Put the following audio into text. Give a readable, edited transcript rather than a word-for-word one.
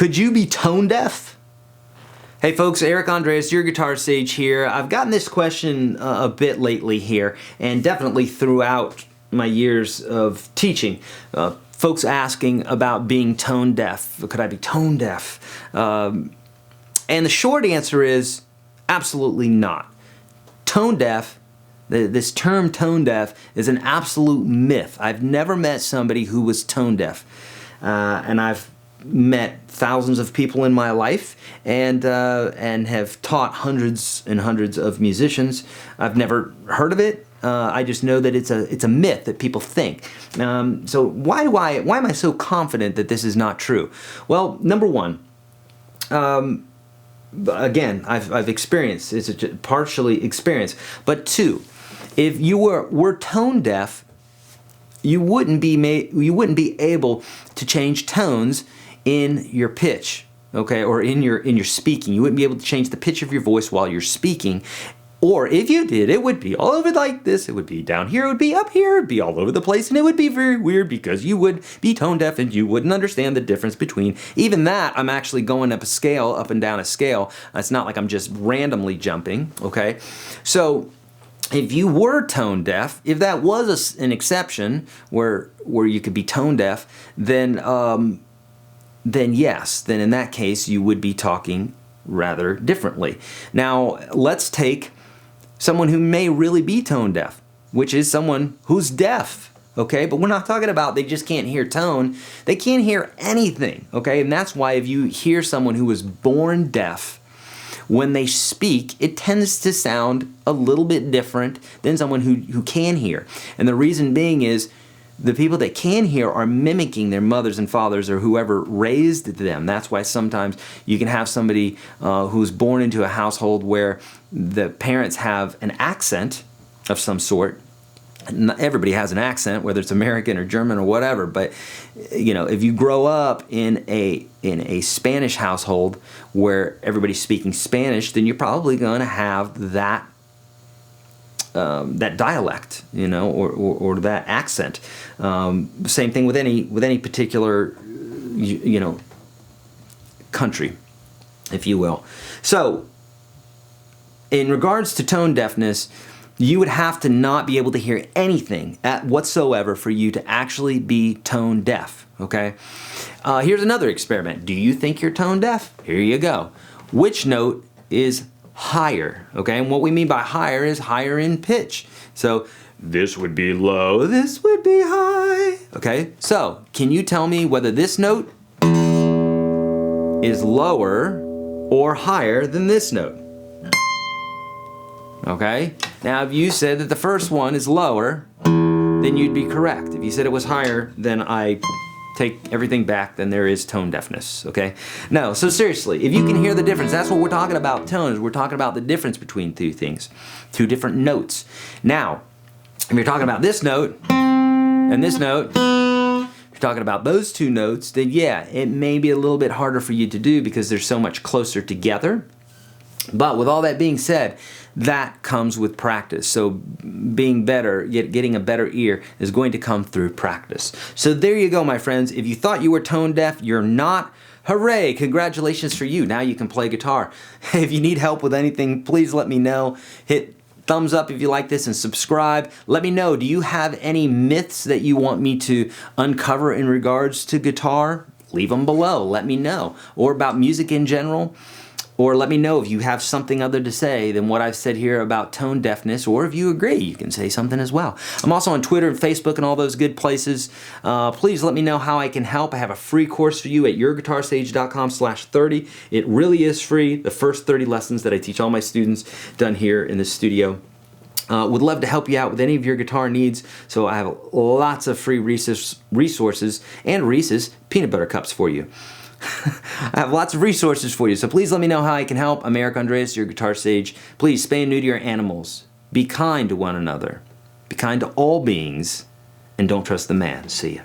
Could you be tone deaf? Hey folks, Eric Andreas, your Guitar Sage here. I've gotten this question a bit lately here, and definitely throughout my years of teaching. Folks asking about being tone deaf. Could I be tone deaf? And the short answer is absolutely not. Tone deaf, this term tone deaf, is an absolute myth. I've never met somebody who was tone deaf. And I've met thousands of people in my life and have taught hundreds and hundreds of musicians. I've never heard of it. I just know that it's a myth that people think. So why am I so confident that this is not true? Well, number one, again, I've experienced, it's partially experienced. But two, if you were tone deaf, you wouldn't be able to change tones in your pitch, okay, or in your speaking. You wouldn't be able to change the pitch of your voice while you're speaking. Or if you did, it would be all over like this. It would be down here, it would be up here, it would be all over the place, and it would be very weird because you would be tone deaf and you wouldn't understand the difference between. Even that, I'm actually going up a scale, up and down a scale. It's not like I'm just randomly jumping, okay? So if you were tone deaf, if that was an exception where you could be tone deaf, then yes, then in that case you would be talking rather differently. Now let's take someone who may really be tone deaf, which is someone who's deaf, okay? But we're not talking about they just can't hear tone. They can't hear anything, okay? And that's why if you hear someone who was born deaf, when they speak, it tends to sound a little bit different than someone who can hear. And the reason being is the people that can hear are mimicking their mothers and fathers or whoever raised them. That's why sometimes you can have somebody who's born into a household where the parents have an accent of some sort. Not everybody has an accent, whether it's American or German or whatever, but you know, if you grow up in a Spanish household where everybody's speaking Spanish, then you're probably going to have that that dialect, you know, or that accent. Same thing with any particular you know, country, if you will. So in regards to tone deafness, you would have to not be able to hear anything whatsoever for you to actually be tone deaf, okay? Here's another experiment. Do you think you're tone deaf? Here you go. Which note is higher, okay? And what we mean by higher is higher in pitch. So this would be low, this would be high, okay? So can you tell me whether this note is lower or higher than this note? Okay? Now, if you said that the first one is lower, then you'd be correct. If you said it was higher, then I take everything back, then there is tone deafness, okay? No, so seriously, if you can hear the difference, that's what we're talking about tones. We're talking about the difference between two things, two different notes. Now, if you're talking about this note and this note, if you're talking about those two notes, then yeah, it may be a little bit harder for you to do because they're so much closer together. But with all that being said, that comes with practice. So being better, getting a better ear is going to come through practice. So there you go, my friends. If you thought you were tone deaf, you're not. Hooray! Congratulations for you. Now you can play guitar. If you need help with anything, please let me know. Hit thumbs up if you like this and subscribe. Let me know, do you have any myths that you want me to uncover in regards to guitar? Leave them below. Let me know. Or about music in general. Or let me know if you have something other to say than what I've said here about tone deafness, or if you agree, you can say something as well. I'm also on Twitter and Facebook and all those good places. Please let me know how I can help. I have a free course for you at YourGuitarSage.com/30. It really is free. The first 30 lessons that I teach all my students done here in the studio. Would love to help you out with any of your guitar needs, so I have lots of free resources and Reese's peanut butter cups for you. I have lots of resources for you, so please let me know how I can help. I'm Eric Andreas, your Guitar Sage. Please spay and neuter your animals. Be kind to one another. Be kind to all beings. And don't trust the man. See ya.